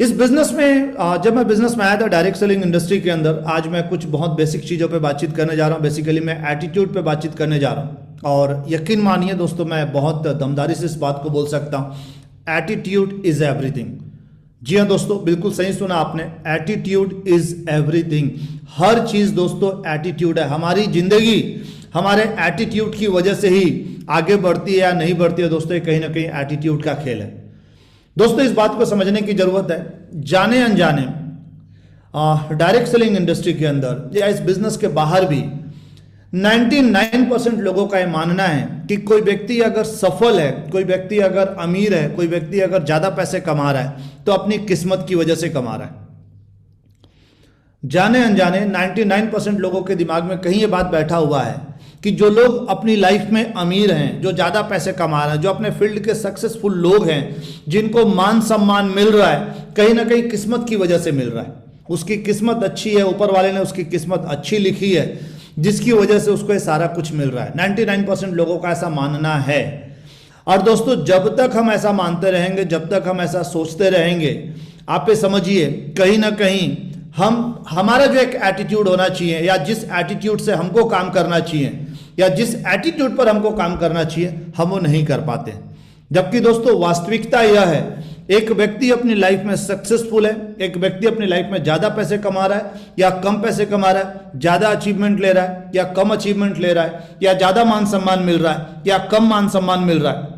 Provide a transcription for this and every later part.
इस बिजनेस में जब मैं बिजनेस में आया था डायरेक्ट सेलिंग इंडस्ट्री के अंदर, आज मैं कुछ बहुत बेसिक चीज़ों पे बातचीत करने जा रहा हूँ। बेसिकली मैं एटीट्यूड पे बातचीत करने जा रहा हूँ, और यकीन मानिए दोस्तों, मैं बहुत दमदारी से इस बात को बोल सकता हूँ, एटीट्यूड इज एवरीथिंग। जी हाँ दोस्तों, बिल्कुल सही सुना आपने, एटीट्यूड इज एवरीथिंग। हर चीज़ दोस्तों एटीट्यूड है। हमारी जिंदगी हमारे एटीट्यूड की वजह से ही आगे बढ़ती है या नहीं बढ़ती है दोस्तों, ये कहीं ना कहीं एटीट्यूड का खेल है। दोस्तों इस बात को समझने की जरूरत है। जाने अनजाने डायरेक्ट सेलिंग इंडस्ट्री के अंदर या इस बिजनेस के बाहर भी 99% लोगों का यह मानना है कि कोई व्यक्ति अगर सफल है, कोई व्यक्ति अगर अमीर है, कोई व्यक्ति अगर ज्यादा पैसे कमा रहा है तो अपनी किस्मत की वजह से कमा रहा है। जाने अनजाने 99% लोगों के दिमाग में कहीं ये बात बैठा हुआ है कि जो लोग अपनी लाइफ में अमीर हैं, जो ज़्यादा पैसे कमा रहे हैं, जो अपने फील्ड के सक्सेसफुल लोग हैं, जिनको मान सम्मान मिल रहा है, कहीं ना कहीं किस्मत की वजह से मिल रहा है। उसकी किस्मत अच्छी है, ऊपर वाले ने उसकी किस्मत अच्छी लिखी है, जिसकी वजह से उसको ये सारा कुछ मिल रहा है। 99% लोगों का ऐसा मानना है। और दोस्तों जब तक हम ऐसा मानते रहेंगे, जब तक हम ऐसा सोचते रहेंगे, आप ये समझिए कहीं ना कहीं हमारा जो एक एटीट्यूड होना चाहिए, या जिस एटीट्यूड से हमको काम करना चाहिए, या जिस एटीट्यूड पर हमको काम करना चाहिए, हम वो नहीं कर पाते। जबकि दोस्तों वास्तविकता यह है, एक व्यक्ति अपनी लाइफ में सक्सेसफुल है, एक व्यक्ति अपनी लाइफ में ज्यादा पैसे कमा रहा है या कम पैसे कमा रहा है, ज्यादा अचीवमेंट ले रहा है या कम अचीवमेंट ले रहा है, या ज्यादा मान सम्मान मिल रहा है या कम मान सम्मान मिल रहा है,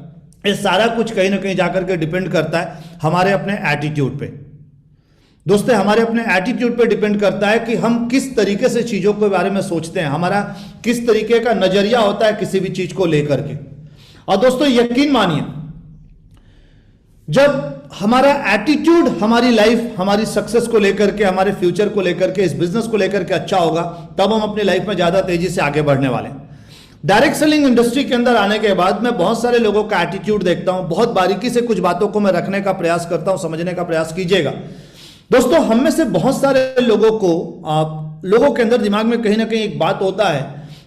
ये सारा कुछ कहीं ना कहीं जाकर के डिपेंड करता है हमारे अपने एटीट्यूड पे। दोस्तों हमारे अपने एटीट्यूड पे डिपेंड करता है कि हम किस तरीके से चीजों के बारे में सोचते हैं, हमारा किस तरीके का नजरिया होता है किसी भी चीज को लेकर के। और दोस्तों यकीन मानिए, जब हमारा एटीट्यूड हमारी लाइफ, हमारी सक्सेस को लेकर के, हमारे फ्यूचर को लेकर के, इस बिजनेस को लेकर के अच्छा होगा, तब हम अपनी लाइफ में ज्यादा तेजी से आगे बढ़ने वाले हैं। डायरेक्ट सेलिंग इंडस्ट्री के अंदर आने के बाद मैं बहुत सारे लोगों का एटीट्यूड देखता हूं, बहुत बारीकी से कुछ बातों को मैं रखने का प्रयास करता हूं, समझने का प्रयास कीजिएगा। दोस्तों हम में से बहुत सारे लोगों के अंदर दिमाग में कहीं ना कहीं एक बात होता है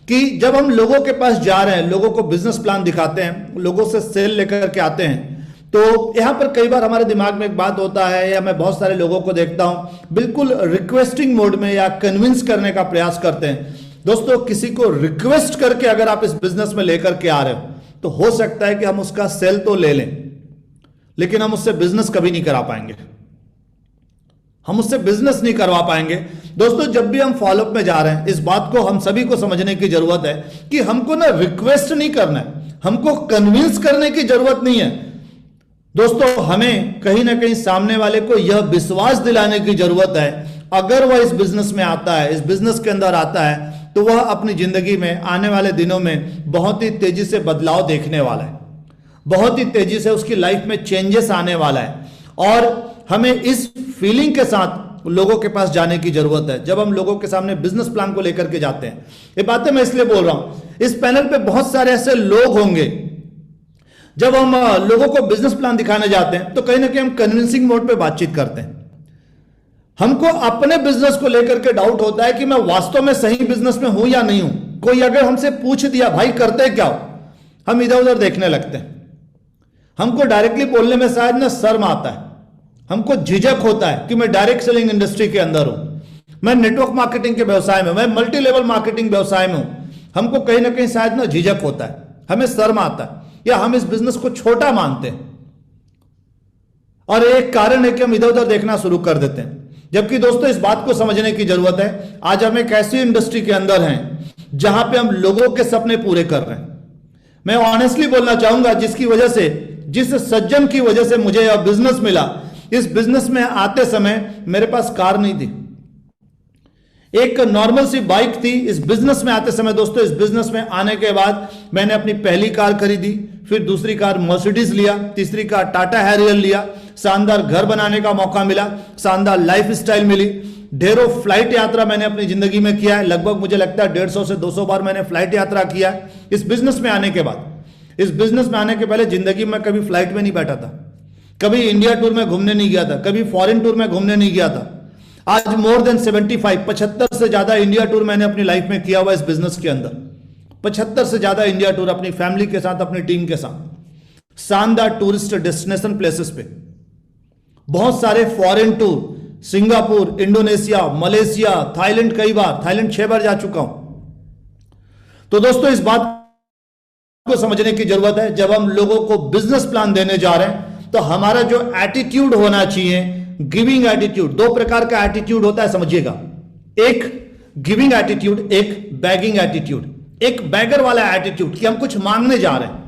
कि जब हम लोगों के पास जा रहे हैं, लोगों को बिजनेस प्लान दिखाते हैं, लोगों से सेल लेकर के आते हैं, तो यहां पर कई बार हमारे दिमाग में एक बात होता है, या मैं बहुत सारे लोगों को देखता हूं बिल्कुल रिक्वेस्टिंग मोड में या कन्विंस करने का प्रयास करते हैं। दोस्तों किसी को रिक्वेस्ट करके अगर आप इस बिजनेस में लेकर के आ रहे हो, तो हो सकता है कि हम उसका सेल तो ले लें, लेकिन हम उससे बिजनेस कभी नहीं करा पाएंगे, हम उससे बिजनेस नहीं करवा पाएंगे। दोस्तों जब भी हम फॉलोअप में जा रहे हैं, इस बात को हम सभी को समझने की जरूरत है कि हमको ना रिक्वेस्ट नहीं करना है, हमको कन्विंस करने की जरूरत नहीं है। दोस्तों हमें कहीं ना कहीं सामने वाले को यह विश्वास दिलाने की जरूरत है, अगर वह इस बिजनेस में आता है, इस बिजनेस के अंदर आता है, तो वह अपनी जिंदगी में आने वाले दिनों में बहुत ही तेजी से बदलाव देखने वाला है, बहुत ही तेजी से उसकी लाइफ में चेंजेस आने वाला है। और हमें इस फीलिंग के साथ लोगों के पास जाने की जरूरत है। जब हम लोगों के सामने बिजनेस प्लान को लेकर के जाते हैं, ये बातें मैं इसलिए बोल रहा हूं, इस पैनल पे बहुत सारे ऐसे लोग होंगे, जब हम लोगों को बिजनेस प्लान दिखाने जाते हैं तो कहीं ना कहीं हम कन्विंसिंग मोड पे बातचीत करते हैं। हमको अपने बिजनेस को लेकर के डाउट होता है कि मैं वास्तव में सही बिजनेस में हूं या नहीं हूं। कोई अगर हमसे पूछ दिया भाई करते क्या हो, हम इधर उधर देखने लगते हैं। हमको डायरेक्टली बोलने में शायद ना शर्म आता है, हमको झिझक होता है कि मैं डायरेक्ट सेलिंग इंडस्ट्री के अंदर हूं, मैं नेटवर्क मार्केटिंग के व्यवसाय में, मैं मल्टी लेवल मार्केटिंग व्यवसाय में हूं। हमको कहीं ना कहीं शायद ना झिझक होता है, हमें शर्म आता है, या हम इस बिजनेस को छोटा मानते हैं, और एक कारण है कि हम इधर उधर देखना शुरू कर देते हैं। जबकि दोस्तों इस बात को समझने की जरूरत है, आज हम एक ऐसी इंडस्ट्री के अंदर हैं जहां पे हम लोगों के सपने पूरे कर रहे हैं। मैं ऑनेस्टली बोलना चाहूंगा, जिसकी वजह से, जिस सज्जन की वजह से मुझे यह बिजनेस मिला, इस बिजनेस में आते समय मेरे पास कार नहीं थी, एक नॉर्मल सी बाइक थी। इस बिजनेस में आते समय दोस्तों, इस बिजनेस में आने के बाद मैंने अपनी पहली कार खरीदी, फिर दूसरी कार मर्सिडीज लिया, तीसरी कार टाटा हैरियर लिया, शानदार घर बनाने का मौका मिला, शानदार लाइफ स्टाइल मिली, ढेरों फ्लाइट यात्रा मैंने अपनी जिंदगी में किया है। लगभग मुझे लगता है 150 से 200 बार मैंने फ्लाइट यात्रा किया है इस बिजनेस में आने के बाद। इस बिजनेस में आने के पहले जिंदगी में कभी फ्लाइट में नहीं बैठा था, कभी इंडिया टूर में घूमने नहीं गया था, कभी फॉरेन टूर में घूमने नहीं गया था। आज मोर देन 75 से ज्यादा इंडिया टूर मैंने अपनी लाइफ में किया हुआ इस बिजनेस के अंदर। 75 से ज्यादा इंडिया टूर अपनी फैमिली के साथ, अपनी टीम के साथ, शानदार टूरिस्ट डेस्टिनेशन प्लेसेस पे। बहुत सारे foreign tour, Singapore, Indonesia, Malaysia, Thailand, कई बार थाईलैंड 6 बार जा चुका हूं। तो दोस्तों इस बात को समझने की जरूरत है, जब हम लोगों को बिजनेस प्लान देने जा रहे हैं तो हमारा जो एटीट्यूड होना चाहिए, गिविंग एटीट्यूड, 2 प्रकार का एटीट्यूड होता है, समझिएगा। एक गिविंग एटीट्यूड, एक बैगिंग एटीट्यूड। एक बैगर वाला एटीट्यूड कि हम कुछ मांगने जा रहे हैं,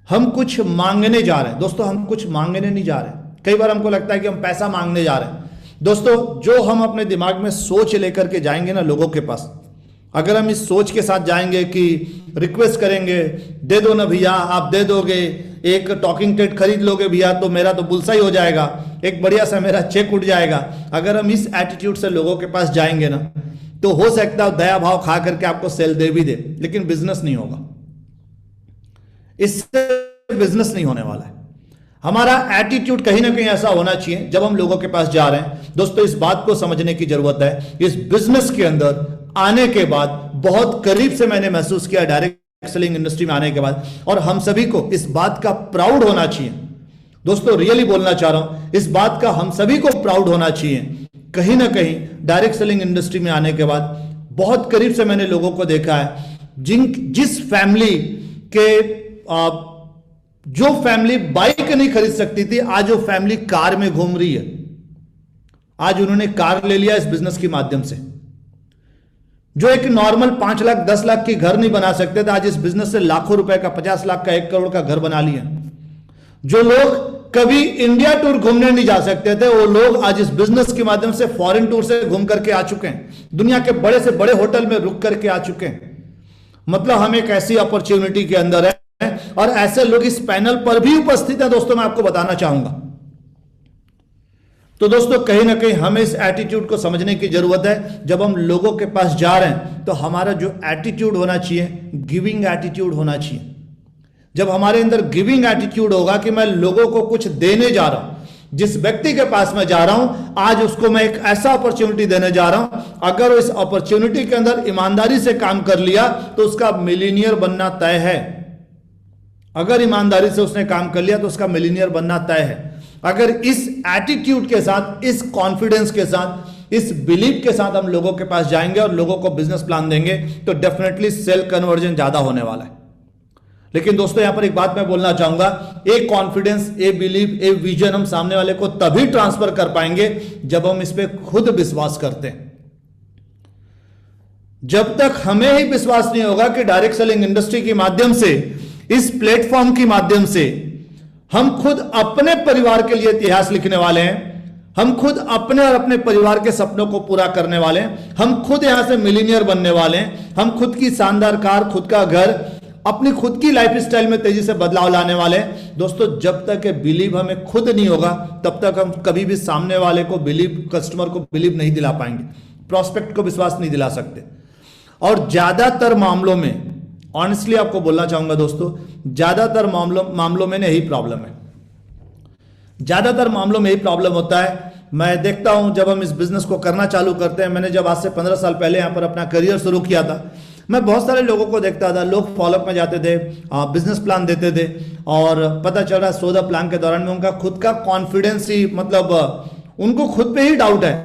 हम कुछ मांगने जा रहे हैं। दोस्तों हम कुछ मांगने नहीं जा रहे हैं। कई बार हमको लगता है कि हम पैसा मांगने जा रहे हैं। दोस्तों जो हम अपने दिमाग में सोच लेकर के जाएंगे ना लोगों के पास, अगर हम इस सोच के साथ जाएंगे कि रिक्वेस्ट करेंगे, दे दो ना भैया, आप दे दोगे, एक टॉकिंग टेड खरीद लोगे भैया तो मेरा तो बुलसाई हो जाएगा, एक बढ़िया सा मेरा चेक उठ जाएगा। अगर हम इस एटीट्यूड से लोगों के पास जाएंगे ना तो हो सकता है दया भाव खा करके आपको सेल दे भी दे, लेकिन बिजनेस नहीं होगा। इससे बिजनेस नहीं होने वाला है। हमारा एटीट्यूड कहीं ना कहीं ऐसा होना चाहिए जब हम लोगों के पास जा रहे हैं। दोस्तों इस बात को समझने की जरूरत है। इस बिजनेस के अंदर आने के बाद बहुत करीब से मैंने महसूस किया, डायरेक्ट सेलिंग इंडस्ट्री में आने के बाद, और हम सभी को इस बात का प्राउड होना चाहिए। दोस्तों रियली बोलना चाह रहा हूं, इस बात का हम सभी को प्राउड होना चाहिए। कहीं ना कहीं डायरेक्ट सेलिंग इंडस्ट्री में आने के बाद बहुत करीब से मैंने लोगों को देखा है, जिस फैमिली के जो फैमिली बाइक नहीं खरीद सकती थी, आज वो फैमिली कार में घूम रही है। आज उन्होंने कार ले लिया इस बिजनेस के माध्यम से। जो एक नॉर्मल 5 लाख 10 लाख की घर नहीं बना सकते थे, आज इस बिजनेस से लाखों रुपए का, 50 लाख का, 1 करोड़ का घर बना लिया। जो लोग कभी इंडिया टूर घूमने नहीं जा सकते थे, वो लोग आज इस बिजनेस के माध्यम से फॉरेन टूर से घूम करके आ चुके हैं, दुनिया के बड़े से बड़े होटल में रुक करके आ चुके हैं। मतलब हम एक ऐसी अपॉर्चुनिटी के अंदर है और ऐसे लोग इस पैनल पर भी उपस्थित हैं। दोस्तों मैं आपको बताना चाहूंगा। तो दोस्तों कहीं ना कहीं हमें इस एटीट्यूड को समझने की जरूरत है। जब हम लोगों के पास जा रहे हैं तो हमारा जो एटीट्यूड होना चाहिए, गिविंग एटीट्यूड होना चाहिए। जब हमारे अंदर गिविंग एटीट्यूड होगा कि मैं लोगों को कुछ देने जा रहा हूं, जिस व्यक्ति के पास मैं जा रहा हूं आज उसको मैं एक ऐसा अपॉर्चुनिटी देने जा रहा हूं, अगर वो इस अपॉर्चुनिटी के अंदर ईमानदारी से काम कर लिया तो उसका मिलीनियर बनना तय है। अगर ईमानदारी से उसने काम कर लिया तो उसका मिलीनियर बनना तय है। अगर इस एटीट्यूड के साथ, इस कॉन्फिडेंस के साथ, इस बिलीव के साथ हम लोगों के पास जाएंगे और लोगों को बिजनेस प्लान देंगे तो डेफिनेटली सेल कन्वर्जन ज्यादा होने वाला है। लेकिन दोस्तों यहां पर एक बात मैं बोलना चाहूंगा, एक confidence, A believe, a vision हम सामने वाले को तभी ट्रांसफर कर पाएंगे जब हम इस पे खुद विश्वास करते हैं। जब तक हमें ही विश्वास नहीं होगा कि डायरेक्ट सेलिंग इंडस्ट्री के माध्यम से, इस प्लेटफॉर्म के माध्यम से हम खुद अपने परिवार के लिए इतिहास लिखने वाले हैं, हम खुद अपने और अपने परिवार के सपनों को पूरा करने वाले हैं, हम खुद यहां से मिलीनियर बनने वाले हैं, हम खुद की शानदार कार, खुद का घर, अपनी खुद की लाइफ स्टाइल में तेजी से बदलाव लाने वाले हैं। दोस्तों जब तक बिलीव हमें खुद नहीं होगा तब तक हम कभी भी सामने वाले को बिलीव, कस्टमर को बिलीव नहीं दिला पाएंगे, प्रोस्पेक्ट को विश्वास नहीं दिला सकते। और ज्यादातर मामलों में, ऑनेस्टली आपको बोलना चाहूंगा दोस्तों, ज्यादातर मामलों में यही प्रॉब्लम है। ज्यादातर मामलों में यही प्रॉब्लम होता है। मैं देखता हूं जब हम इस बिजनेस को करना चालू करते हैं, मैंने जब आज से 15 साल पहले यहां पर अपना करियर शुरू किया था, मैं बहुत सारे लोगों को देखता था, लोग फॉलोअप में जाते थे, बिजनेस प्लान देते थे और पता चल रहा सो द प्लान के दौरान में उनका खुद का कॉन्फिडेंस ही, मतलब उनको खुद पे ही डाउट है,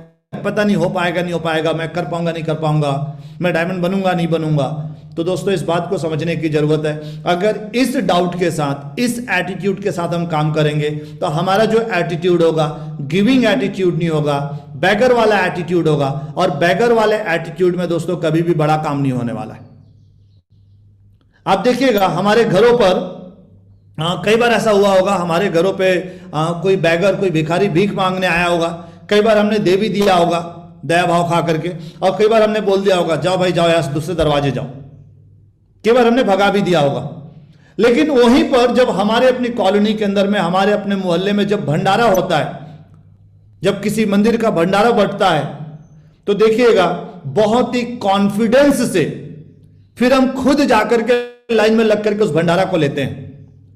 पता नहीं हो पाएगा नहीं हो पाएगा, मैं कर पाऊंगा नहीं कर पाऊंगा, मैं डायमंड बनूंगा नहीं बनूंगा। तो दोस्तों इस बात को समझने की जरूरत है। अगर इस डाउट के साथ, इस एटीट्यूड के साथ हम काम करेंगे तो हमारा जो एटीट्यूड होगा गिविंग एटीट्यूड नहीं होगा, बैगर वाला एटीट्यूड होगा। और बैगर वाले एटीट्यूड में दोस्तों कभी भी बड़ा काम नहीं होने वाला है। आप देखिएगा हमारे घरों पर कई बार ऐसा हुआ होगा, हमारे घरों पे कोई बैगर, कोई भिखारी भीख मांगने आया होगा, कई बार हमने दे भी दिया होगा दया भाव खा करके, और कई बार हमने बोल दिया होगा जाओ भाई जाओ यहां दूसरे दरवाजे जाओ, कई बार हमने भगा भी दिया होगा। लेकिन वहीं पर जब हमारे अपनी कॉलोनी के अंदर में, हमारे अपने मोहल्ले में जब भंडारा होता है, जब किसी मंदिर का भंडारा बढ़ता है, तो देखिएगा बहुत ही कॉन्फिडेंस से फिर हम खुद जाकर के लाइन में लग करके उस भंडारा को लेते हैं,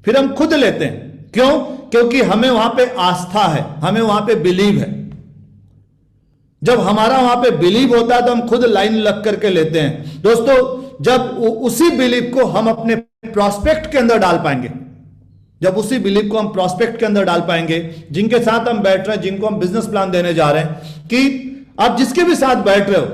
फिर हम खुद लेते हैं। क्यों? क्योंकि हमें वहां पे आस्था है, हमें वहां पे बिलीव है। जब हमारा वहां पे बिलीव होता है तो हम खुद लाइन लग करके लेते हैं। दोस्तों जब उसी बिलीव को हम अपने प्रोस्पेक्ट के अंदर डाल पाएंगे, जब उसी बिलीफ को हम प्रोस्पेक्ट के अंदर डाल पाएंगे, जिनके साथ हम बैठ रहे हैं, जिनको हम बिजनेस प्लान देने जा रहे हैं, कि आप जिसके भी साथ बैठ रहे हो,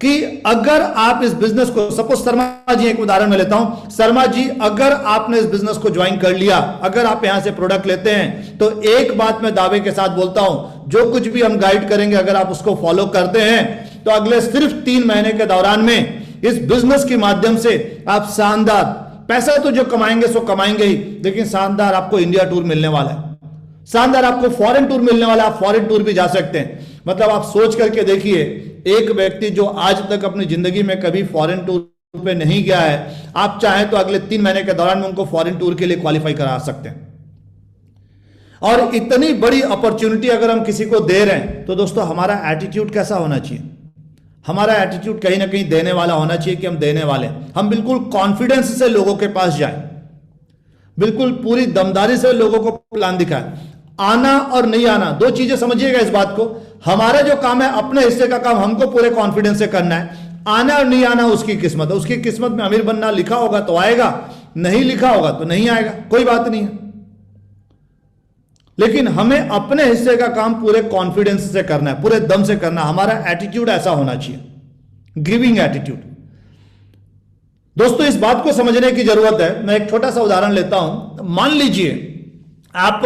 कि अगर आप इस बिजनेस को, सपोज शर्मा जी एक उदाहरण में लेता हूं, शर्मा जी अगर आपने इस बिजनेस को ज्वाइन कर लिया, अगर आप यहां से प्रोडक्ट लेते हैं, तो एक बात मैं दावे के साथ बोलता हूं, जो कुछ भी हम गाइड करेंगे अगर आप उसको फॉलो करते हैं, तो अगले सिर्फ 3 महीने के दौरान में इस बिजनेस के माध्यम से आप शानदार पैसा तो जो कमाएंगे सो कमाएंगे ही, लेकिन शानदार आपको इंडिया टूर मिलने वाला है, शानदार आपको फॉरेन टूर मिलने वाला है, आप फॉरेन टूर भी जा सकते हैं। मतलब आप सोच करके देखिए, एक व्यक्ति जो आज तक अपनी जिंदगी में कभी फॉरेन टूर पे नहीं गया है, आप चाहें तो अगले 3 महीने के दौरान में उनको फॉरेन टूर के लिए क्वालिफाई करा सकते हैं। और इतनी बड़ी अपॉर्चुनिटी अगर हम किसी को दे रहे हैं, तो दोस्तों हमारा एटीट्यूड कैसा होना चाहिए? हमारा एटीट्यूड कहीं ना कहीं देने वाला होना चाहिए, कि हम देने वाले, हम बिल्कुल कॉन्फिडेंस से लोगों के पास जाएं, बिल्कुल पूरी दमदारी से लोगों को प्लान दिखाएं। आना और नहीं आना, 2 चीजें समझिएगा इस बात को। हमारा जो काम है, अपने हिस्से का काम हमको पूरे कॉन्फिडेंस से करना है। आना और नहीं आना उसकी किस्मत है, उसकी किस्मत में अमीर बनना लिखा होगा तो आएगा, नहीं लिखा होगा तो नहीं आएगा, कोई बात नहीं है। लेकिन हमें अपने हिस्से का काम पूरे कॉन्फिडेंस से करना है, पूरे दम से करना है। हमारा एटीट्यूड ऐसा होना चाहिए, गिविंग एटीट्यूड। दोस्तों इस बात को समझने की जरूरत है। मैं एक छोटा सा उदाहरण लेता हूं। मान लीजिए आप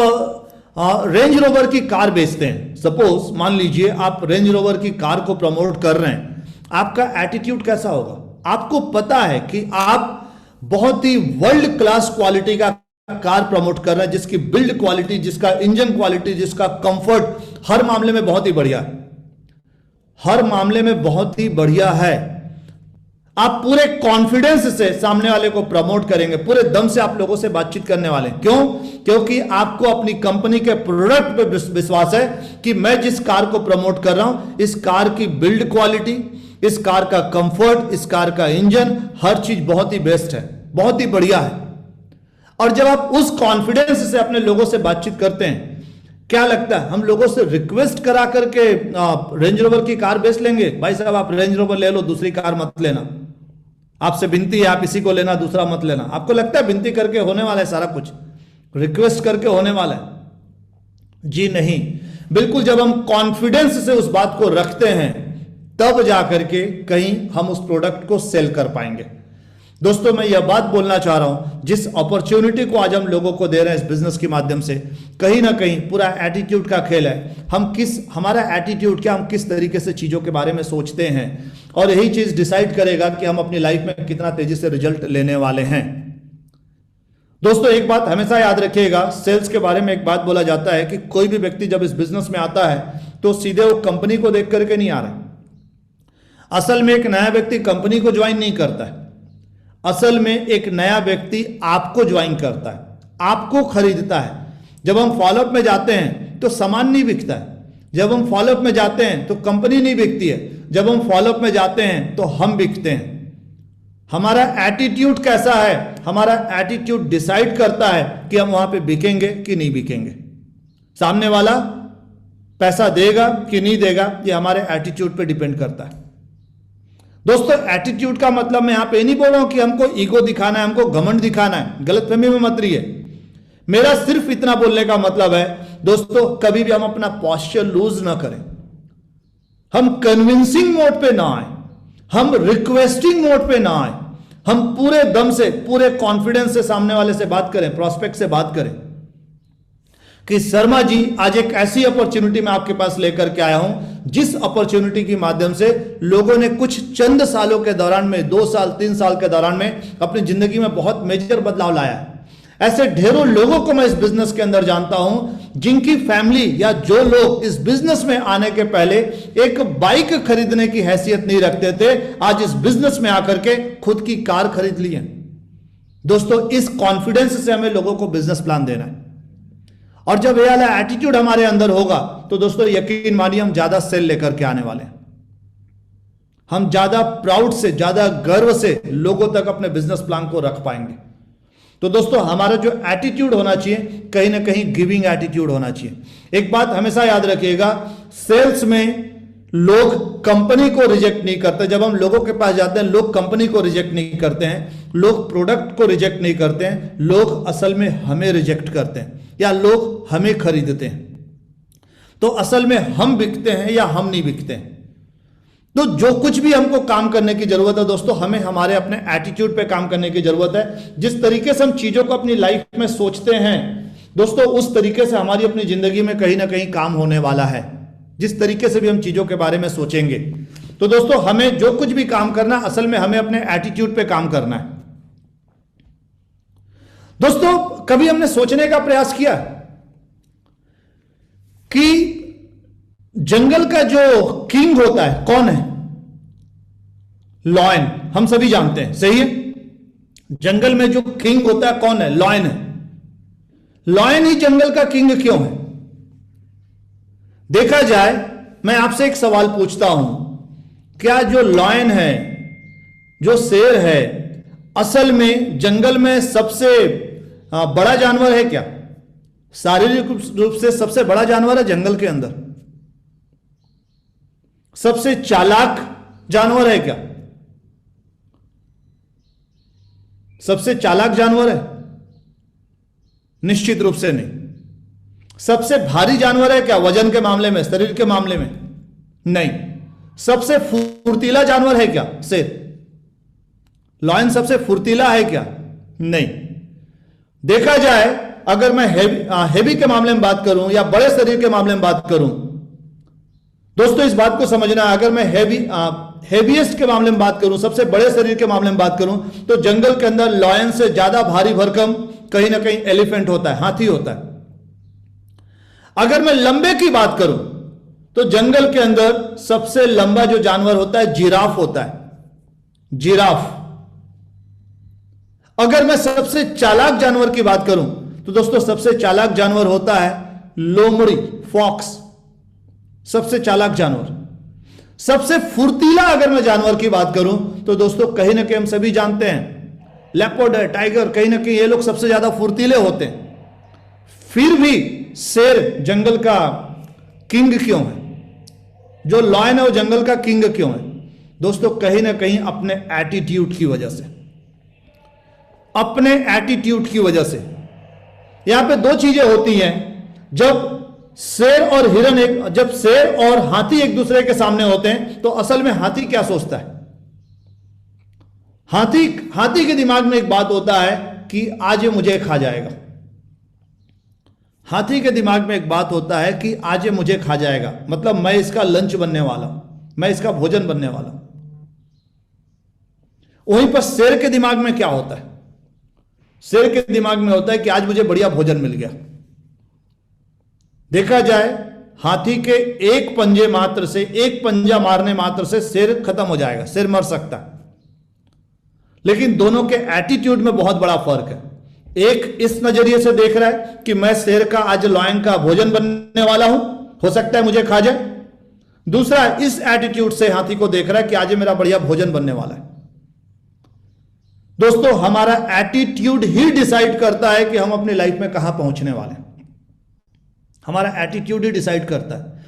रेंज रोवर की कार बेचते हैं, सपोज मान लीजिए आप रेंज रोवर की कार को प्रमोट कर रहे हैं, आपका एटीट्यूड कैसा होगा? आपको पता है कि आप बहुत ही वर्ल्ड क्लास क्वालिटी का कार प्रमोट कर रहे हैं, जिसकी बिल्ड क्वालिटी, जिसका इंजन क्वालिटी, जिसका कंफर्ट हर मामले में बहुत ही बढ़िया है, हर मामले में बहुत ही बढ़िया है। आप पूरे कॉन्फिडेंस से सामने वाले को प्रमोट करेंगे, पूरे दम से आप लोगों से बातचीत करने वाले हैं। क्यों? क्योंकि आपको अपनी कंपनी के प्रोडक्ट पे विश्वास है कि मैं जिस कार को प्रमोट कर रहा हूं, इस कार की बिल्ड क्वालिटी, इस कार का कंफर्ट, इस कार का इंजन, हर चीज बहुत ही बेस्ट है, बहुत ही बढ़िया है। और जब आप उस कॉन्फिडेंस से अपने लोगों से बातचीत करते हैं, क्या लगता है हम लोगों से रिक्वेस्ट करा करके रेंज रोवर की कार बेच लेंगे? भाई साहब आप रेंज रोवर ले लो, दूसरी कार मत लेना, आपसे विनती है, आप इसी को लेना, दूसरा मत लेना। आपको लगता है विनती करके होने वाला है सारा कुछ, रिक्वेस्ट करके होने वाला है? जी नहीं, बिल्कुल जब हम कॉन्फिडेंस से उस बात को रखते हैं, तब जाकर के कहीं हम उस प्रोडक्ट को सेल कर पाएंगे। दोस्तों मैं यह बात बोलना चाह रहा हूं, जिस अपॉर्चुनिटी को आज हम लोगों को दे रहे हैं इस बिजनेस के माध्यम से, कहीं ना कहीं पूरा एटीट्यूड का खेल है। हमारा एटीट्यूड क्या, हम किस तरीके से चीजों के बारे में सोचते हैं, और यही चीज डिसाइड करेगा कि हम अपनी लाइफ में कितना तेजी से रिजल्ट लेने वाले हैं। दोस्तों एक बात हमेशा याद रखिएगा, सेल्स के बारे में एक बात बोला जाता है कि कोई भी व्यक्ति जब इस बिजनेस में आता है तो सीधे वो कंपनी को देख करके नहीं आ रहा। असल में एक नया व्यक्ति कंपनी को ज्वाइन नहीं करता है, असल में एक नया व्यक्ति आपको ज्वाइन करता है, आपको खरीदता है। जब हम फॉलोअप में जाते हैं तो सामान नहीं बिकता है, जब हम फॉलोअप में जाते हैं तो कंपनी नहीं बिकती है, जब हम फॉलोअप में जाते हैं तो हम बिकते हैं। हमारा एटीट्यूड कैसा है, हमारा एटीट्यूड डिसाइड करता है कि हम वहां पे बिकेंगे कि नहीं बिकेंगे, सामने वाला पैसा देगा कि नहीं देगा, ये हमारे एटीट्यूड पे डिपेंड करता है। दोस्तों एटीट्यूड का मतलब मैं यहां पे नहीं बोल रहा हूं कि हमको ईगो दिखाना है, हमको घमंड दिखाना है, गलतफहमी में मत रहिए। मेरा सिर्फ इतना बोलने का मतलब है दोस्तों, कभी भी हम अपना पोस्चर लूज ना करें, हम कन्विंसिंग मोड पे ना आए, हम रिक्वेस्टिंग मोड पे ना आए, हम पूरे दम से, पूरे कॉन्फिडेंस से सामने वाले से बात करें, प्रोस्पेक्ट से बात करें कि शर्मा जी आज एक ऐसी अपॉर्चुनिटी मैं आपके पास लेकर के आया हूं, जिस अपॉर्चुनिटी के माध्यम से लोगों ने कुछ चंद सालों के दौरान में, 2 साल 3 साल के दौरान में अपनी जिंदगी में बहुत मेजर बदलाव लाया है। ऐसे ढेरों लोगों को मैं इस बिजनेस के अंदर जानता हूं, जिनकी फैमिली या जो लोग इस बिजनेस में आने के पहले एक बाइक खरीदने की हैसियत नहीं रखते थे, आज इस बिजनेस में आकर के खुद की कार खरीद ली है। दोस्तों इस कॉन्फिडेंस से हमें लोगों को बिजनेस प्लान देना है, और जब ये वाला एटीट्यूड हमारे अंदर होगा तो दोस्तों यकीन मानिए हम ज्यादा सेल लेकर के आने वाले हैं, हम ज्यादा प्राउड से, ज्यादा गर्व से लोगों तक अपने बिजनेस प्लान को रख पाएंगे। तो दोस्तों हमारा जो एटीट्यूड होना चाहिए, कहीं ना कहीं गिविंग एटीट्यूड होना चाहिए। एक बात हमेशा याद रखिएगा, सेल्स में लोग कंपनी को रिजेक्ट नहीं करते। जब हम लोगों के पास जाते हैं, लोग कंपनी को रिजेक्ट नहीं करते हैं, लोग प्रोडक्ट को रिजेक्ट नहीं करते हैं, लोग असल में हमें रिजेक्ट करते हैं या लोग हमें खरीदते हैं। तो असल में हम बिकते हैं या हम नहीं बिकते हैं। तो जो कुछ भी हमको काम करने की जरूरत है दोस्तों, हमें हमारे अपने एटीट्यूड पे काम करने की जरूरत है। जिस तरीके से हम चीजों को अपनी लाइफ में सोचते हैं दोस्तों, उस तरीके से हमारी अपनी जिंदगी में कहीं ना कहीं काम होने वाला है। जिस तरीके से भी हम चीजों के बारे में सोचेंगे, तो दोस्तों हमें जो कुछ भी काम करना, असल में हमें अपने एटीट्यूड पे काम करना है। दोस्तों कभी हमने सोचने का प्रयास किया कि जंगल का जो किंग होता है कौन है? लॉयन। हम सभी जानते हैं, सही है। जंगल में जो किंग होता है कौन है? लॉयन है। लॉयन ही जंगल का किंग क्यों है? देखा जाए, मैं आपसे एक सवाल पूछता हूं, क्या जो लॉयन है, जो शेर है, असल में जंगल में सबसे बड़ा जानवर है क्या? शारीरिक रूप से सबसे बड़ा जानवर है जंगल के अंदर? सबसे चालाक जानवर है क्या? सबसे चालाक जानवर है? निश्चित रूप से नहीं। सबसे भारी जानवर है क्या वजन के मामले में, शरीर के मामले में? नहीं। सबसे फुर्तीला जानवर है क्या शेर? लॉयन सबसे फुर्तीला है क्या? नहीं। देखा जाए, अगर मैं हेवी के मामले में बात करूं या बड़े शरीर के मामले में बात करूं, दोस्तों इस बात को समझना, अगर मैं हेवीएस्ट के मामले में बात करूं, सबसे बड़े शरीर के मामले में बात करूं, तो जंगल के अंदर लॉयन से ज्यादा भारी भरकम कहीं ना कहीं एलिफेंट होता है, हाथी होता है। अगर मैं लंबे की बात करूं, तो जंगल के अंदर सबसे लंबा जो जानवर होता है जिराफ होता है, जिराफ। अगर मैं सबसे चालाक जानवर की बात करूं, तो दोस्तों सबसे चालाक जानवर होता है लोमड़ी, फॉक्स, सबसे चालाक जानवर। सबसे फुर्तीला अगर मैं जानवर की बात करूं, तो दोस्तों कहीं ना कहीं हम सभी जानते हैं लेपर्ड है, टाइगर, कहीं ना कहीं ये लोग सबसे ज्यादा फुर्तीले होते हैं। फिर भी शेर जंगल का किंग क्यों है? जो लॉयन है वो जंगल का किंग क्यों है? दोस्तों कहीं ना कहीं अपने एटीट्यूड की वजह से, अपने एटीट्यूड की वजह से। यहां पे दो चीजें होती हैं। जब शेर और हाथी एक दूसरे के सामने होते हैं, तो असल में हाथी क्या सोचता है? हाथी के दिमाग में एक बात होता है कि आज ये मुझे खा जाएगा। हाथी के दिमाग में एक बात होता है कि आज ये मुझे खा जाएगा, मतलब मैं इसका लंच बनने वाला हूं, मैं इसका भोजन बनने वाला हूं। वहीं पर शेर के दिमाग में क्या होता है? शेर के दिमाग में होता है कि आज मुझे बढ़िया भोजन मिल गया। देखा जाए, हाथी के एक पंजे मात्र से, एक पंजा मारने मात्र से शेर खत्म हो जाएगा, शेर मर सकता है। लेकिन दोनों के एटीट्यूड में बहुत बड़ा फर्क है। एक इस नजरिए से देख रहा है कि मैं शेर का, आज लॉयन का भोजन बनने वाला हूं, हो सकता है मुझे खा जाए। दूसरा इस एटीट्यूड से हाथी को देख रहा है कि आज मेरा बढ़िया भोजन बनने वाला है। दोस्तों हमारा एटीट्यूड ही डिसाइड करता है कि हम अपनी लाइफ में कहां पहुंचने वाले हैं। हमारा एटीट्यूड ही डिसाइड करता है।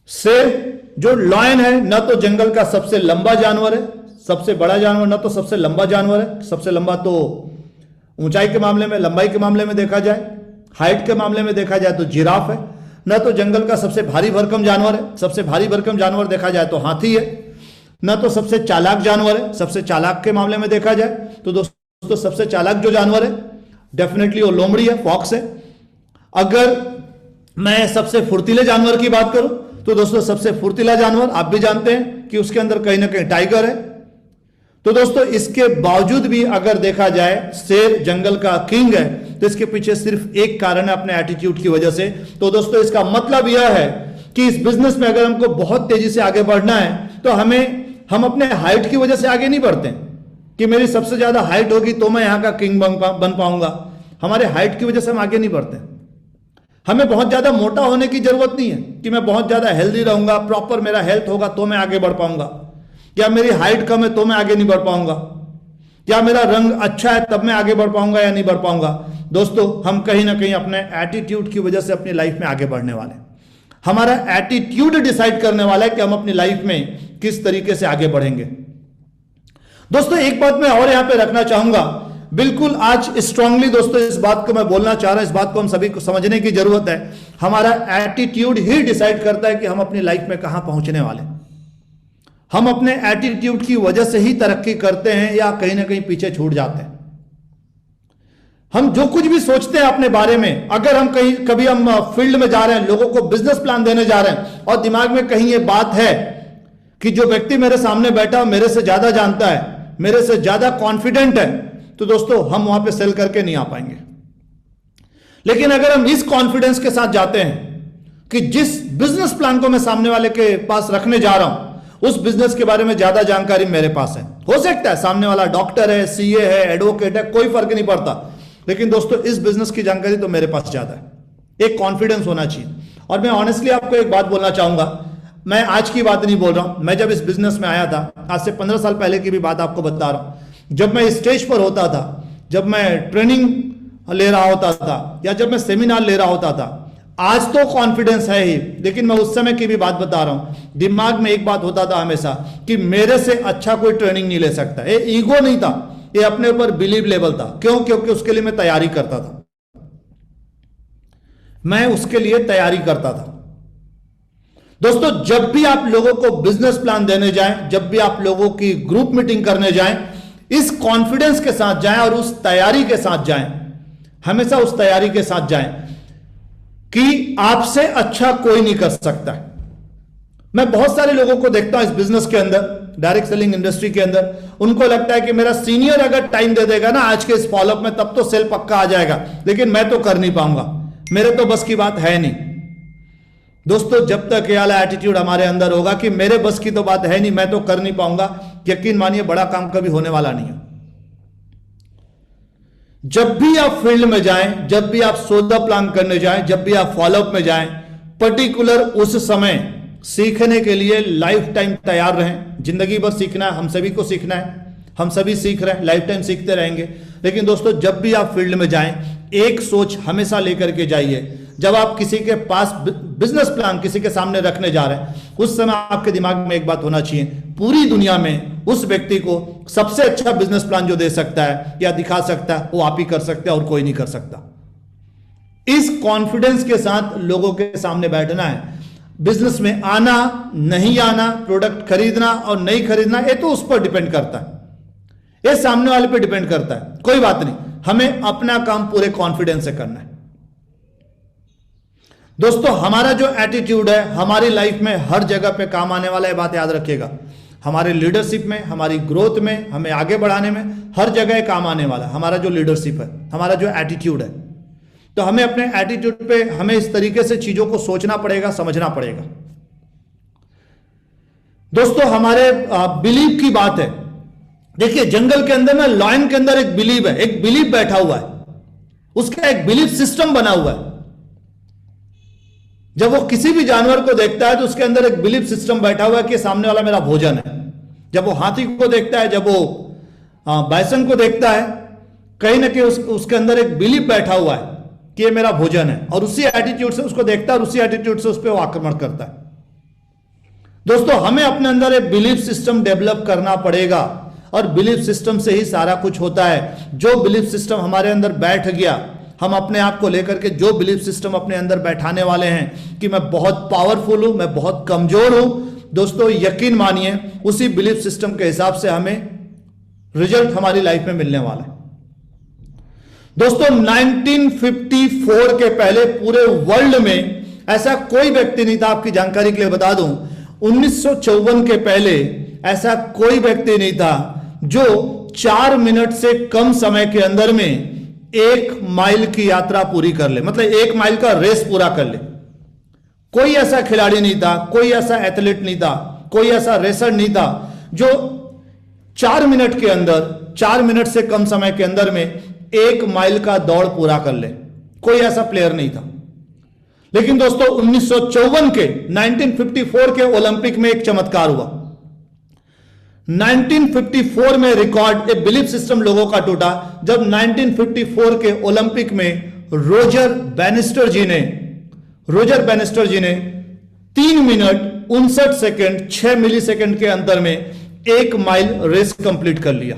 शेर जो लॉयन है, ना तो जंगल का सबसे लंबा जानवर है, सबसे बड़ा जानवर, ना तो सबसे लंबा जानवर है। सबसे लंबा तो ऊंचाई के मामले में, लंबाई के मामले में देखा जाए, हाइट के मामले में देखा जाए तो जिराफ है। ना तो जंगल का सबसे भारी भरकम जानवर है, सबसे भारी भरकम जानवर देखा जाए तो हाथी है। ना तो सबसे चालाक जानवर है, सबसे चालाक के मामले में देखा जाए तो दोस्तों सबसे चालाक जो जानवर है डेफिनेटली वो लोमड़ी है, फॉक्स है। अगर मैं सबसे फुर्तीले जानवर की बात करूं, तो दोस्तों सबसे फुर्तीला जानवर आप भी जानते हैं कि उसके अंदर कहीं ना कहीं टाइगर है। तो दोस्तों इसके बावजूद भी अगर देखा जाए शेर जंगल का किंग है, तो इसके पीछे सिर्फ एक कारण है, अपने एटीट्यूड की वजह से। तो दोस्तों इसका मतलब यह है कि इस बिजनेस में अगर हमको बहुत तेजी से आगे बढ़ना है, तो हम अपने हाइट की वजह से आगे नहीं बढ़ते कि मेरी सबसे ज्यादा हाइट होगी तो मैं यहां का किंग बन पाऊंगा। हमारे हाइट की वजह से हम आगे नहीं बढ़ते। हमें बहुत ज्यादा मोटा होने की जरूरत नहीं है कि मैं बहुत ज्यादा हेल्दी रहूंगा, प्रॉपर मेरा हेल्थ होगा तो मैं आगे बढ़ पाऊंगा, या मेरी हाइट कम है तो मैं आगे नहीं बढ़ पाऊंगा, या मेरा रंग अच्छा है तब मैं आगे बढ़ पाऊंगा या नहीं बढ़ पाऊंगा। दोस्तों हम कहीं ना कहीं अपने एटीट्यूड की वजह से अपनी लाइफ में आगे बढ़ने वाले हैं। हमारा एटीट्यूड डिसाइड करने वाला है कि हम अपनी लाइफ में किस तरीके से आगे बढ़ेंगे। दोस्तों एक बात मैं और यहां पे रखना चाहूंगा, बिल्कुल आज स्ट्रांगली दोस्तों इस बात को मैं बोलना चाह रहा हूं, इस बात को हम सभी को समझने की जरूरत है। हमारा एटीट्यूड ही डिसाइड करता है कि हम अपनी लाइफ में कहां पहुंचने वाले। हम अपने एटीट्यूड की वजह से ही तरक्की करते हैं या कहीं ना कहीं पीछे छूट जाते हैं। हम जो कुछ भी सोचते हैं अपने बारे में, अगर हम कभी हम फील्ड में जा रहे हैं, लोगों को बिजनेस प्लान देने जा रहे हैं और दिमाग में कहीं ये बात है कि जो व्यक्ति मेरे सामने बैठा मेरे से ज्यादा जानता है, मेरे से ज्यादा कॉन्फिडेंट है, तो दोस्तों हम वहां पे सेल करके नहीं आ पाएंगे। लेकिन अगर हम इस कॉन्फिडेंस के साथ जाते हैं कि जिस बिजनेस प्लान को मैं सामने वाले के पास रखने जा रहा हूं उस बिजनेस के बारे में ज्यादा जानकारी मेरे पास है, हो सकता है सामने वाला डॉक्टर है, सीए है, एडवोकेट है, कोई फर्क नहीं पड़ता, लेकिन दोस्तों इस बिजनेस की जानकारी तो मेरे पास ज्यादा है। एक कॉन्फिडेंस होना चाहिए। और मैं ऑनेस्टली आपको एक बात बोलना चाहूंगा, मैं आज की बात नहीं बोल रहा हूं, मैं जब इस बिजनेस में आया था, आज से 15 साल पहले की भी बात आपको बता रहा हूं, जब मैं स्टेज पर होता था, जब मैं ट्रेनिंग ले रहा होता था या जब मैं सेमिनार ले रहा होता था, आज तो कॉन्फिडेंस है ही, लेकिन मैं उस समय की भी बात बता रहा हूं, दिमाग में एक बात होता था हमेशा कि मेरे से अच्छा कोई ट्रेनिंग नहीं ले सकता। ये ईगो नहीं था, ये अपने ऊपर बिलीव लेवल था। क्यों? क्योंकि उसके लिए मैं तैयारी करता था, मैं उसके लिए तैयारी करता था। दोस्तों जब भी आप लोगों को बिजनेस प्लान देने जाएं, जब भी आप लोगों की ग्रुप मीटिंग करने जाएं, इस कॉन्फिडेंस के साथ जाएं और उस तैयारी के साथ जाएं, हमेशा उस तैयारी के साथ जाएं कि आपसे अच्छा कोई नहीं कर सकता है। मैं बहुत सारे लोगों को देखता हूं इस बिजनेस के अंदर, डायरेक्ट सेलिंग इंडस्ट्री के अंदर, उनको लगता है कि मेरा सीनियर अगर टाइम दे देगा ना आज के इस फॉलोअप में तब तो सेल पक्का आ जाएगा, लेकिन मैं तो कर नहीं पाऊंगा, मेरे तो बस की बात है नहीं। दोस्तों जब तक ये वाला एटीट्यूड हमारे अंदर होगा कि मेरे बस की तो बात है नहीं, मैं तो कर नहीं पाऊंगा, यकीन मानिए बड़ा काम कभी होने वाला नहीं है। जब भी आप फील्ड में जाएं, जब भी आप सौदा प्लान करने जाएं, जब भी आप फॉलोअप में जाएं, पर्टिकुलर उस समय सीखने के लिए लाइफ टाइम तैयार रहें। जिंदगी भर सीखना है, हम सभी को सीखना है, हम सभी सीख रहे हैं, लाइफ टाइम सीखते रहेंगे। लेकिन दोस्तों जब भी आप फील्ड में जाएं, एक सोच हमेशा लेकर के जाइए। जब आप किसी के पास बिजनेस प्लान किसी के सामने रखने जा रहे हैं, उस समय आपके दिमाग में एक बात होना चाहिए, पूरी दुनिया में उस व्यक्ति को सबसे अच्छा बिजनेस प्लान जो दे सकता है या दिखा सकता है वो आप ही कर सकते हैं और कोई नहीं कर सकता। इस कॉन्फिडेंस के साथ लोगों के सामने बैठना है। बिजनेस में आना नहीं आना, प्रोडक्ट खरीदना और नहीं खरीदना, ये तो उस पर डिपेंड करता है, ये सामने वाले पे डिपेंड करता है, कोई बात नहीं, हमें अपना काम पूरे कॉन्फिडेंस से करना है। दोस्तों हमारा जो एटीट्यूड है हमारी लाइफ में हर जगह पे काम आने वाला है, बात याद रखिएगा। हमारे लीडरशिप में, हमारी ग्रोथ में, हमें आगे बढ़ाने में हर जगह काम आने वाला है हमारा जो लीडरशिप है, हमारा जो एटीट्यूड है। तो हमें अपने एटीट्यूड पे हमें इस तरीके से चीजों को सोचना पड़ेगा, समझना पड़ेगा। दोस्तों हमारे बिलीव की बात है। देखिए जंगल के अंदर ना, लॉयन के अंदर एक बिलीव है, एक बिलीव बैठा हुआ है, उसका एक बिलीव सिस्टम बना हुआ है। जब वो किसी भी जानवर को देखता है तो उसके अंदर एक बिलीफ सिस्टम बैठा हुआ है कि सामने वाला मेरा भोजन है। जब वो हाथी को देखता है, जब वो बाइसन को देखता है, कहीं ना कहीं उसके अंदर एक बिलीफ बैठा हुआ है कि ये मेरा भोजन है, और उसी एटीट्यूड से उसको देखता है और उसी एटीट्यूड से उस पर वो आक्रमण करता है। दोस्तों हमें अपने अंदर एक बिलीफ सिस्टम डेवलप करना पड़ेगा, और बिलीफ सिस्टम से ही सारा कुछ होता है। जो बिलीफ सिस्टम हमारे अंदर बैठ गया, हम अपने आप को लेकर के जो बिलीफ सिस्टम अपने अंदर बैठाने वाले हैं कि मैं बहुत पावरफुल हूं, मैं बहुत कमजोर हूं, दोस्तों यकीन मानिए उसी बिलीफ सिस्टम के हिसाब से हमें रिजल्ट हमारी लाइफ में मिलने वाला है। दोस्तों 1954 के पहले पूरे वर्ल्ड में ऐसा कोई व्यक्ति नहीं था, आपकी जानकारी के लिए बता दूं, 1954 के पहले ऐसा कोई व्यक्ति नहीं था जो 4 मिनट से कम समय के अंदर में 1 माइल की यात्रा पूरी कर ले, मतलब 1 माइल का रेस पूरा कर ले। कोई ऐसा खिलाड़ी नहीं था, कोई ऐसा एथलीट नहीं था, कोई ऐसा रेसर नहीं था जो 4 मिनट के अंदर, 4 मिनट से कम समय के अंदर में 1 माइल का दौड़ पूरा कर ले। कोई ऐसा प्लेयर नहीं था। लेकिन दोस्तों 1954 के ओलंपिक में एक चमत्कार हुआ। 1954 में रिकॉर्ड, एक बिलीफ सिस्टम लोगों का टूटा जब 1954 के ओलंपिक में रोजर बैनिस्टर जी ने 3 मिनट 59 सेकंड 6 मिली सेकंड के अंदर में 1 माइल रेस कंप्लीट कर लिया।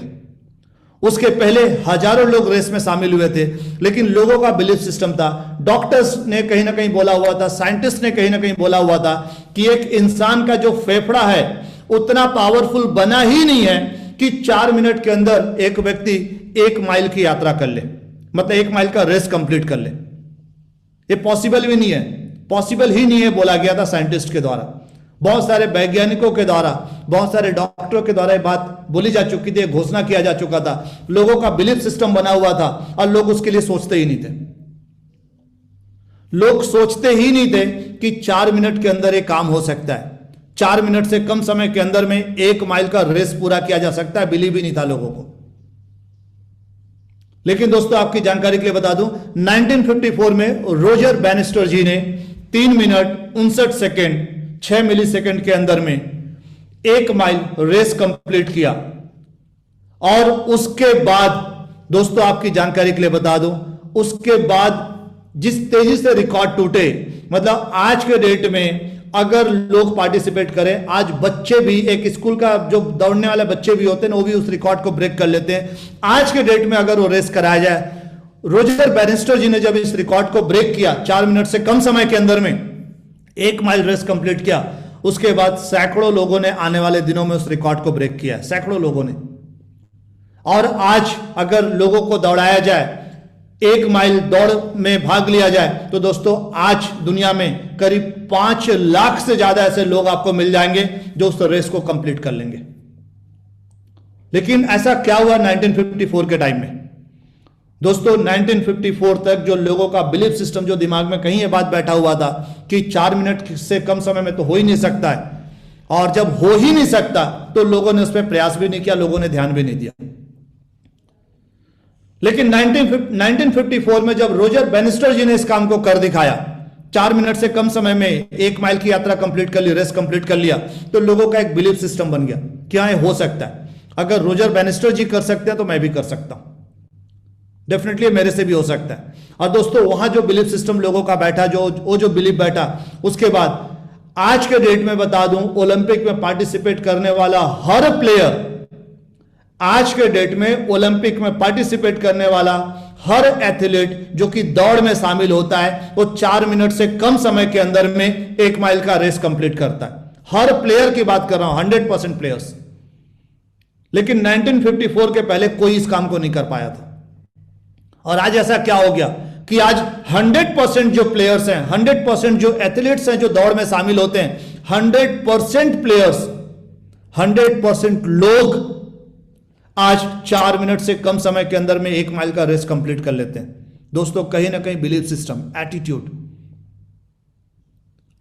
उसके पहले हजारों लोग रेस में शामिल हुए थे, लेकिन लोगों का बिलीफ सिस्टम था, डॉक्टर्स ने कहीं ना कहीं बोला हुआ था, साइंटिस्ट ने कहीं ना कहीं बोला हुआ था कि एक इंसान का जो फेफड़ा है उतना पावरफुल बना ही नहीं है कि 4 मिनट के अंदर एक व्यक्ति 1 माइल की यात्रा कर ले, मतलब 1 माइल का रेस कंप्लीट कर ले। ये पॉसिबल भी नहीं है, पॉसिबल ही नहीं है बोला गया था साइंटिस्ट के द्वारा, बहुत सारे वैज्ञानिकों के द्वारा, बहुत सारे डॉक्टरों के द्वारा ये बात बोली जा चुकी थी, घोषणा किया जा चुका था, लोगों का बिलीफ सिस्टम बना हुआ था और लोग उसके लिए सोचते ही नहीं थे। लोग सोचते ही नहीं थे कि 4 मिनट के अंदर एक काम हो सकता है, 4 मिनट से कम समय के अंदर में 1 माइल का रेस पूरा किया जा सकता है, बिलीव ही नहीं था लोगों को। लेकिन दोस्तों आपकी जानकारी के लिए बता दूं, 1954 में रोजर बैनिस्टर जी ने 3 मिनट 59 सेकंड 6 मिली सेकंड के अंदर में 1 माइल रेस कंप्लीट किया। और उसके बाद दोस्तों आपकी जानकारी के लिए बता दूं, उसके बाद जिस तेजी से रिकॉर्ड टूटे, मतलब आज के डेट में अगर लोग पार्टिसिपेट करें, आज बच्चे भी, एक स्कूल का जो दौड़ने वाले बच्चे भी होते हैं वो भी उस रिकॉर्ड को ब्रेक कर लेते हैं। आज के डेट में अगर वो रेस कराया जाए, रोजर बैनिस्टर जी ने जब इस रिकॉर्ड को ब्रेक किया, 4 मिनट से कम समय के अंदर में 1 माइल रेस कंप्लीट किया, उसके बाद सैकड़ों लोगों ने आने वाले दिनों में उस रिकॉर्ड को ब्रेक किया, सैकड़ों लोगों ने। और आज अगर लोगों को दौड़ाया जाए, 1 माइल दौड़ में भाग लिया जाए, तो दोस्तों आज दुनिया में करीब 5 लाख से ज्यादा ऐसे लोग आपको मिल जाएंगे जो उस रेस को कंप्लीट कर लेंगे। लेकिन ऐसा क्या हुआ 1954 के टाइम में? दोस्तों 1954 तक जो लोगों का बिलीफ सिस्टम, जो दिमाग में कहीं ये बात बैठा हुआ था कि 4 मिनट से कम समय में तो हो ही नहीं सकता है, और जब हो ही नहीं सकता तो लोगों ने उस पर प्रयास भी नहीं किया, लोगों ने ध्यान भी नहीं दिया। लेकिन 1954 में जब रोजर बैनिस्टर जी ने इस काम को कर दिखाया, 4 मिनट से कम समय में 1 माइल की यात्रा कंप्लीट कर ली, रेस कंप्लीट कर लिया, तो लोगों का एक बिलीफ सिस्टम बन गया कि हाँ ये हो सकता है। अगर रोजर बैनिस्टर जी कर सकते हैं तो मैं भी कर सकता हूं, डेफिनेटली मेरे से भी हो सकता है। और दोस्तों वहां जो बिलीफ सिस्टम लोगों का बैठा, जो बिलीफ बैठा, उसके बाद आज के डेट में बता दूं, ओलंपिक में पार्टिसिपेट करने वाला हर प्लेयर, आज के डेट में ओलंपिक में पार्टिसिपेट करने वाला हर एथलीट जो कि दौड़ में शामिल होता है, वो 4 मिनट से कम समय के अंदर में 1 माइल का रेस कंप्लीट करता है। हर प्लेयर की बात कर रहा हूं, 100% प्लेयर्स। लेकिन 1954 के पहले कोई इस काम को नहीं कर पाया था। और आज ऐसा क्या हो गया कि आज 100% जो प्लेयर्स हैं, 100% जो एथलीट्स हैं जो दौड़ में शामिल होते हैं, 100% प्लेयर्स, 100% लोग आज 4 मिनट से कम समय के अंदर में 1 माइल का रेस कंप्लीट कर लेते हैं। दोस्तों कहीं ना कहीं बिलीफ सिस्टम, एटीट्यूड,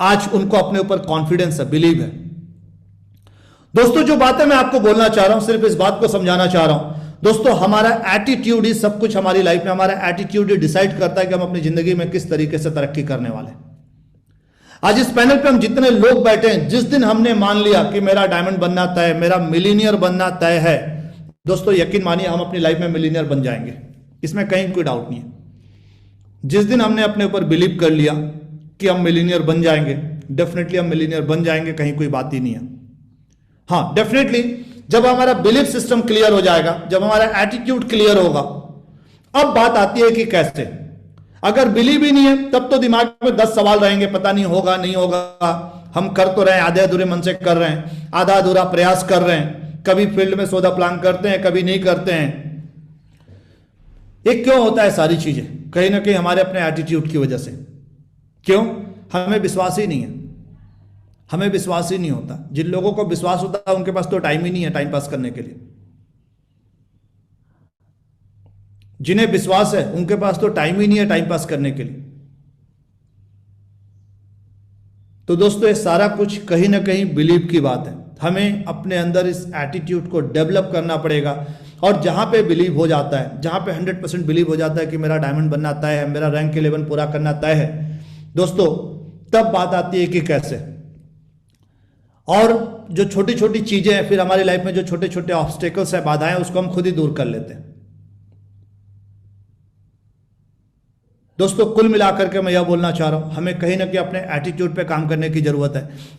आज उनको अपने ऊपर कॉन्फिडेंस है, बिलीव है। दोस्तों जो बातें मैं आपको बोलना चाह रहा हूं, सिर्फ इस बात को समझाना चाह रहा हूं दोस्तों, हमारा एटीट्यूड ही सब कुछ हमारी लाइफ में, हमारा एटीट्यूड ही डिसाइड करता है कि हम अपनी जिंदगी में किस तरीके से तरक्की करने वाले हैं। आज इस पैनल पे हम जितने लोग बैठे हैं, जिस दिन हमने मान लिया कि मेरा डायमंड बनना तय है, मेरा मिलीनियर बनना तय है, दोस्तों यकीन मानिए हम अपनी लाइफ में मिलीनियर बन जाएंगे, इसमें कहीं कोई डाउट नहीं है। जिस दिन हमने अपने ऊपर बिलीव कर लिया कि हम मिलीनियर बन जाएंगे, डेफिनेटली हम मिलीनियर बन जाएंगे, कहीं कोई बात ही नहीं है। हाँ डेफिनेटली जब हमारा बिलीफ सिस्टम क्लियर हो जाएगा, जब हमारा एटीट्यूड क्लियर होगा, अब बात आती है कि कैसे। अगर बिलीव ही नहीं है तब तो दिमाग में 10 सवाल रहेंगे, पता नहीं होगा नहीं होगा, हम कर तो रहे हैं, आधे अधूरे मन से कर रहे हैं, आधा अधूरा प्रयास कर रहे हैं, कभी फील्ड में सौदा प्लान करते हैं, कभी नहीं करते हैं। ये क्यों होता है? सारी चीजें कहीं ना कहीं हमारे अपने एटीट्यूड की वजह से। क्यों? हमें विश्वास ही नहीं है, हमें विश्वास ही नहीं होता। जिन लोगों को विश्वास होता है उनके पास तो टाइम ही नहीं है टाइम पास करने के लिए। जिन्हें विश्वास है उनके पास तो टाइम ही नहीं है टाइम पास करने के लिए। तो दोस्तों ये सारा कुछ कहीं ना कहीं बिलीव की बात है। हमें अपने अंदर इस एटीट्यूड को डेवलप करना पड़ेगा। और जहां पे बिलीव हो जाता है, जहां पे 100% बिलीव हो जाता है कि मेरा डायमंड बनना तय है, मेरा रैंक 11 पूरा करना तय है, दोस्तों तब बात आती है कि कैसे। और जो छोटी छोटी चीजें हैं, फिर हमारी लाइफ में जो छोटे छोटे ऑब्स्टेकल्स है, बाधाएं, उसको हम खुद ही दूर कर लेते हैं। दोस्तों कुल मिलाकर के मैं यह बोलना चाह रहा हूं, हमें कहीं ना कहीं अपने एटीट्यूड पे काम करने की जरूरत है।